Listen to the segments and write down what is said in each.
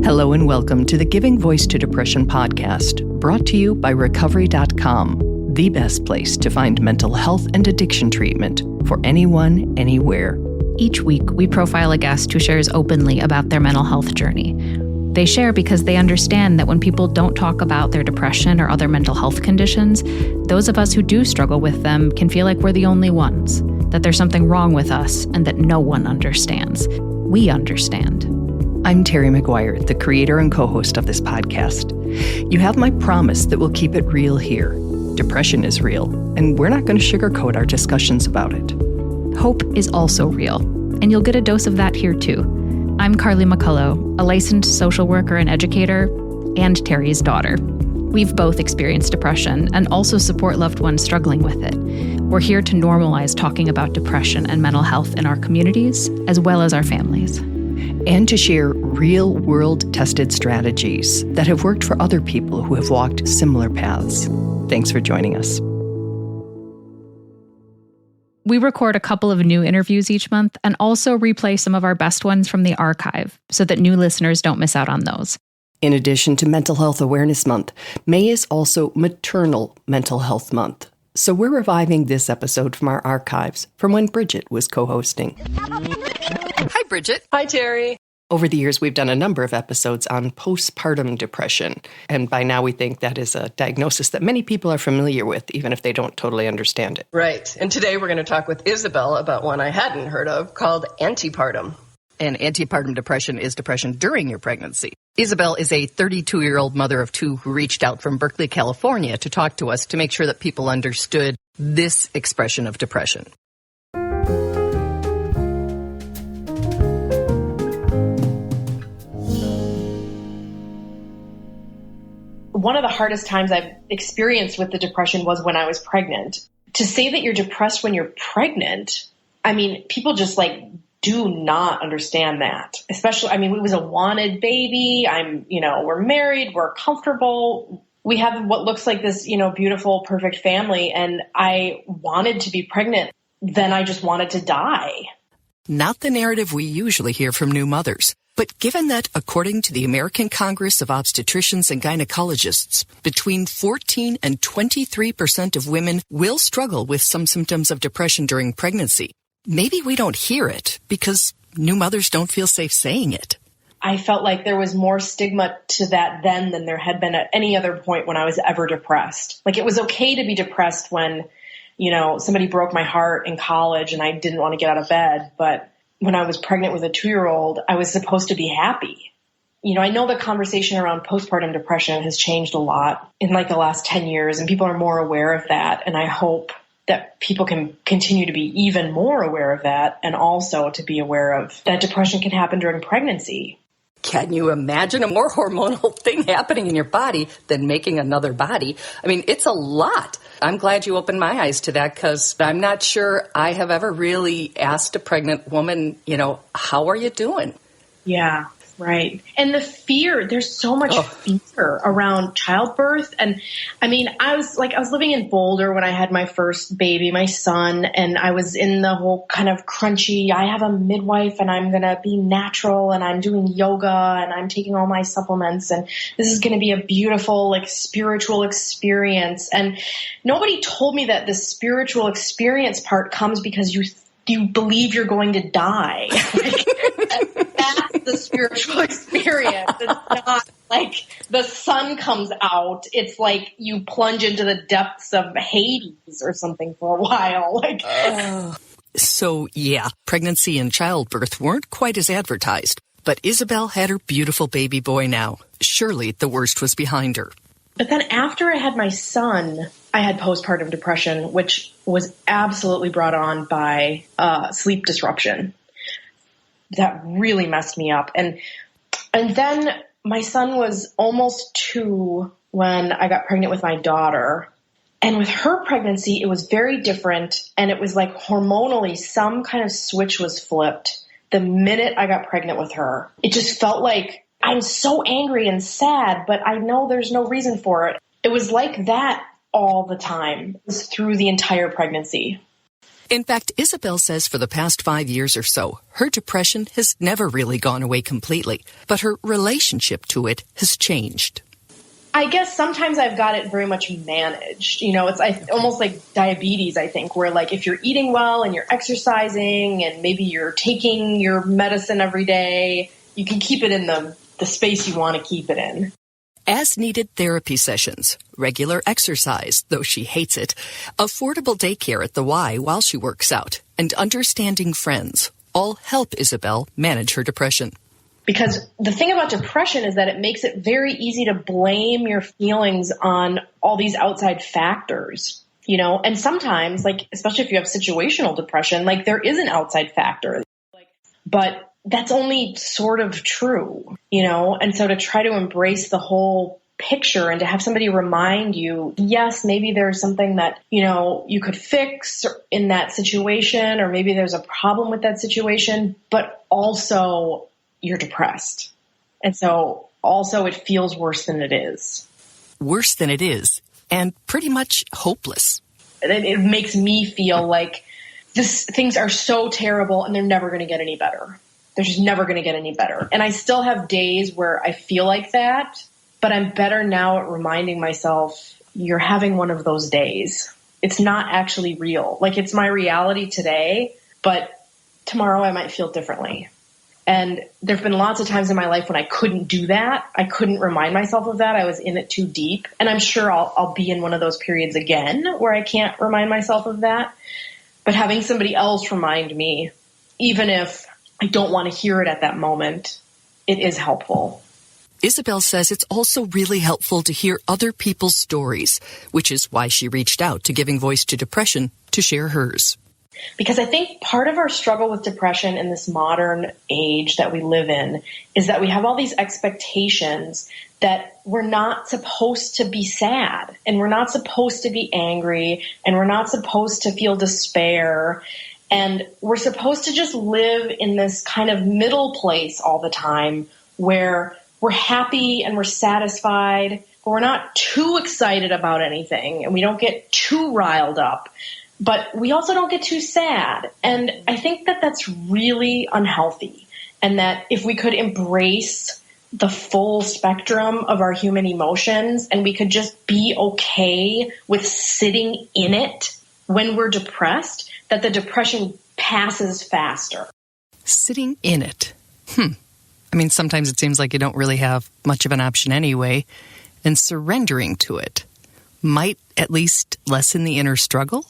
Hello and welcome to the Giving Voice to Depression podcast, brought to you by Recovery.com, the best place to find mental health and addiction treatment for anyone, anywhere. Each week, we profile a guest who shares openly about their mental health journey. They share because they understand that when people don't talk about their depression or other mental health conditions, those of us who do struggle with them can feel like we're the only ones, that there's something wrong with us and that no one understands. We understand. I'm Terry McGuire, the creator and co-host of this podcast. You have my promise that we'll keep it real here. Depression is real, and we're not going to sugarcoat our discussions about it. Hope is also real, and you'll get a dose of that here too. I'm Carly McCullough, a licensed social worker and educator, and Terry's daughter. We've both experienced depression and also support loved ones struggling with it. We're here to normalize talking about depression and mental health in our communities, as well as our families. And to share real-world tested strategies that have worked for other people who have walked similar paths. Thanks for joining us. We record a couple of new interviews each month and also replay some of our best ones from the archive so that new listeners don't miss out on those. In addition to Mental Health Awareness Month, May is also Maternal Mental Health Month. So we're reviving this episode from our archives from when Bridget was co-hosting. Hi, Bridget. Hi, Terry. Over the years, we've done a number of episodes on postpartum depression. And by now, we think that is a diagnosis that many people are familiar with, even if they don't totally understand it. Right. And today we're going to talk with Isabelle about one I hadn't heard of called Antepartum. And antepartum depression is depression during your pregnancy. Isabelle is a 32-year-old mother of two who reached out from Berkeley, California to talk to us to make sure that people understood this expression of depression. One of the hardest times I've experienced with the depression was when I was pregnant. To say that you're depressed when you're pregnant, I mean, people just do not understand that. Especially, it was a wanted baby. We're married, we're comfortable. We have what looks like this, beautiful, perfect family. And I wanted to be pregnant. Then I just wanted to die. Not the narrative we usually hear from new mothers. But given that, according to the American Congress of Obstetricians and Gynecologists, between 14 and 23% of women will struggle with some symptoms of depression during pregnancy, maybe we don't hear it because new mothers don't feel safe saying it. I felt like there was more stigma to that then than there had been at any other point when I was ever depressed. Like, it was okay to be depressed when, somebody broke my heart in college and I didn't want to get out of bed, but when I was pregnant with a 2-year-old, I was supposed to be happy. I know the conversation around postpartum depression has changed a lot in the last 10 years, and people are more aware of that. And I hope that people can continue to be even more aware of that, and also to be aware of that depression can happen during pregnancy. Can you imagine a more hormonal thing happening in your body than making another body? It's a lot. I'm glad you opened my eyes to that because I'm not sure I have ever really asked a pregnant woman, how are you doing? Yeah, right. And the fear, there's so much fear around childbirth. And I was living in Boulder when I had my first baby, my son, and I was in the whole kind of crunchy, I have a midwife and I'm going to be natural and I'm doing yoga and I'm taking all my supplements and this is going to be a beautiful, spiritual experience. And nobody told me that the spiritual experience part comes because you believe you're going to die. That's the spiritual experience. It's not like the sun comes out. It's like you plunge into the depths of Hades or something for a while. So, yeah, pregnancy and childbirth weren't quite as advertised. But Isabelle had her beautiful baby boy now. Surely the worst was behind her. But then after I had my son, I had postpartum depression, which was absolutely brought on by sleep disruption. That really messed me up. And then my son was almost 2 when I got pregnant with my daughter. And with her pregnancy, it was very different. And it was hormonally, some kind of switch was flipped the minute I got pregnant with her. It just felt like I'm so angry and sad, but I know there's no reason for it. It was like that all the time. It was through the entire pregnancy. In fact, Isabelle says for the past 5 years or so, her depression has never really gone away completely, but her relationship to it has changed. I guess sometimes I've got it very much managed. It's almost like diabetes, I think, where like if you're eating well and you're exercising and maybe you're taking your medicine every day, you can keep it in the space you want to keep it in. As-needed therapy sessions, regular exercise, though she hates it, affordable daycare at the Y while she works out, and understanding friends all help Isabelle manage her depression. Because the thing about depression is that it makes it very easy to blame your feelings on all these outside factors, and sometimes, like, especially if you have situational depression, like there is an outside factor, but that's only sort of true, and so to try to embrace the whole picture and to have somebody remind you, yes, maybe there's something that, you could fix in that situation, or maybe there's a problem with that situation, but also you're depressed. And so also it feels worse than it is. Worse than it is, and pretty much hopeless. It makes me feel like things are so terrible and they're never going to get any better. They're just never going to get any better. And I still have days where I feel like that, but I'm better now at reminding myself, you're having one of those days. It's not actually real. Like, it's my reality today, but tomorrow I might feel differently. And there have been lots of times in my life when I couldn't do that. I couldn't remind myself of that. I was in it too deep. And I'm sure I'll be in one of those periods again where I can't remind myself of that. But having somebody else remind me, even if I don't want to hear it at that moment, it is helpful. Isabelle says it's also really helpful to hear other people's stories, which is why she reached out to Giving Voice to Depression to share hers. Because I think part of our struggle with depression in this modern age that we live in is that we have all these expectations that we're not supposed to be sad, and we're not supposed to be angry, and we're not supposed to feel despair. And we're supposed to just live in this kind of middle place all the time where we're happy and we're satisfied, but we're not too excited about anything, and we don't get too riled up. But we also don't get too sad. And I think that that's really unhealthy. And that if we could embrace the full spectrum of our human emotions and we could just be okay with sitting in it when we're depressed, that the depression passes faster. Sitting in it. I mean, sometimes it seems like you don't really have much of an option anyway. And surrendering to it might at least lessen the inner struggle.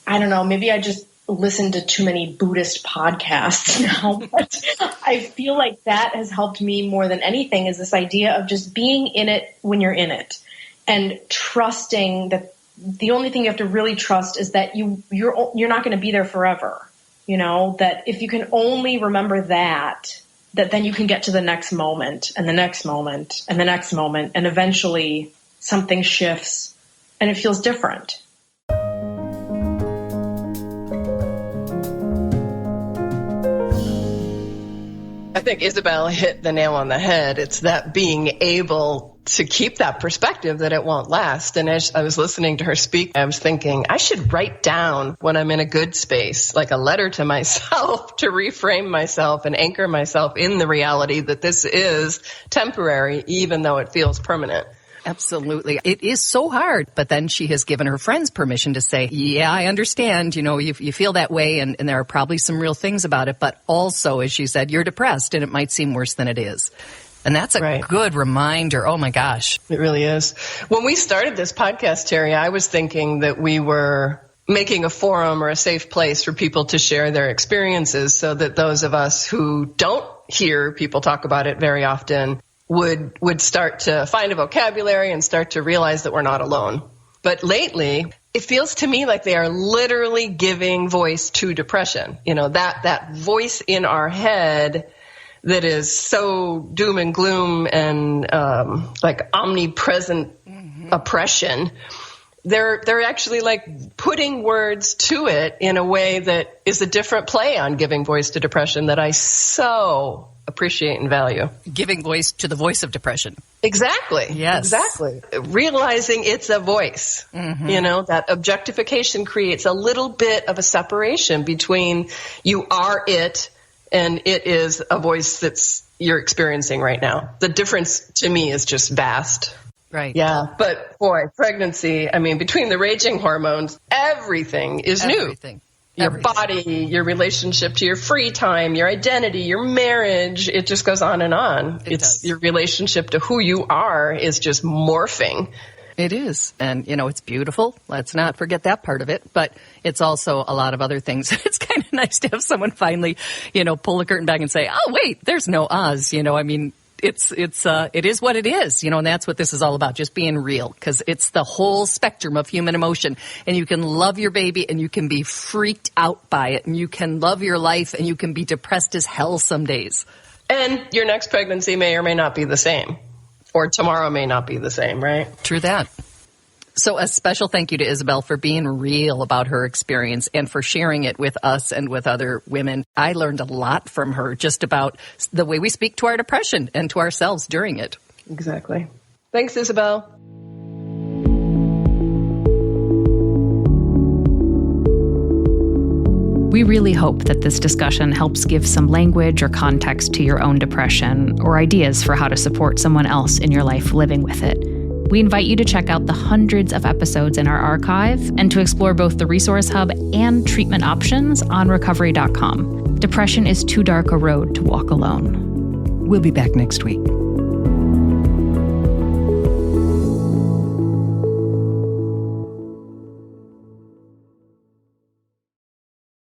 I don't know, maybe I just listen to too many Buddhist podcasts now, but I feel like that has helped me more than anything, is this idea of just being in it when you're in it and trusting that the only thing you have to really trust is that you're not going to be there forever. That if you can only remember that then you can get to the next moment and the next moment and the next moment, and eventually something shifts and it feels different. I think Isabelle hit the nail on the head. It's that being able to keep that perspective that it won't last. And as I was listening to her speak, I was thinking I should write down when I'm in a good space, like a letter to myself, to reframe myself and anchor myself in the reality that this is temporary, even though it feels permanent. Absolutely. It is so hard. But then she has given her friends permission to say, yeah, I understand. You feel that way. And there are probably some real things about it. But also, as she said, you're depressed and it might seem worse than it is. And that's a good reminder. Oh, my gosh. It really is. When we started this podcast, Terry, I was thinking that we were making a forum or a safe place for people to share their experiences so that those of us who don't hear people talk about it very often would start to find a vocabulary and start to realize that we're not alone. But lately, it feels to me like they are literally giving voice to depression. That voice in our head that is so doom and gloom and like omnipresent oppression they're actually like putting words to it in a way that is a different play on giving voice to depression that I so appreciate and value. Giving voice to the voice of depression. Exactly. Yes. Exactly. Realizing it's a voice. You know, that objectification creates a little bit of a separation between you are it and it is a voice that's you're experiencing right now. The difference to me is just vast. Right. Yeah. But boy, pregnancy, I mean, between the raging hormones, everything is new. Your body, your relationship to your free time, your identity, your marriage, it just goes on and on. It's your relationship to who you are is just morphing. It is. And, you know, it's beautiful. Let's not forget that part of it. But it's also a lot of other things. It's kind of nice to have someone finally, you know, pull the curtain back and say, oh, wait, there's no us. You know, I mean, it is what it is, you know, and that's what this is all about, just being real, because it's the whole spectrum of human emotion. And you can love your baby and you can be freaked out by it, and you can love your life and you can be depressed as hell some days. And your next pregnancy may or may not be the same, or tomorrow may not be the same, right? True that. So a special thank you to Isabelle for being real about her experience and for sharing it with us and with other women. I learned a lot from her just about the way we speak to our depression and to ourselves during it. Exactly. Thanks, Isabelle. We really hope that this discussion helps give some language or context to your own depression, or ideas for how to support someone else in your life living with it. We invite you to check out the hundreds of episodes in our archive and to explore both the Resource Hub and treatment options on recovery.com. Depression is too dark a road to walk alone. We'll be back next week.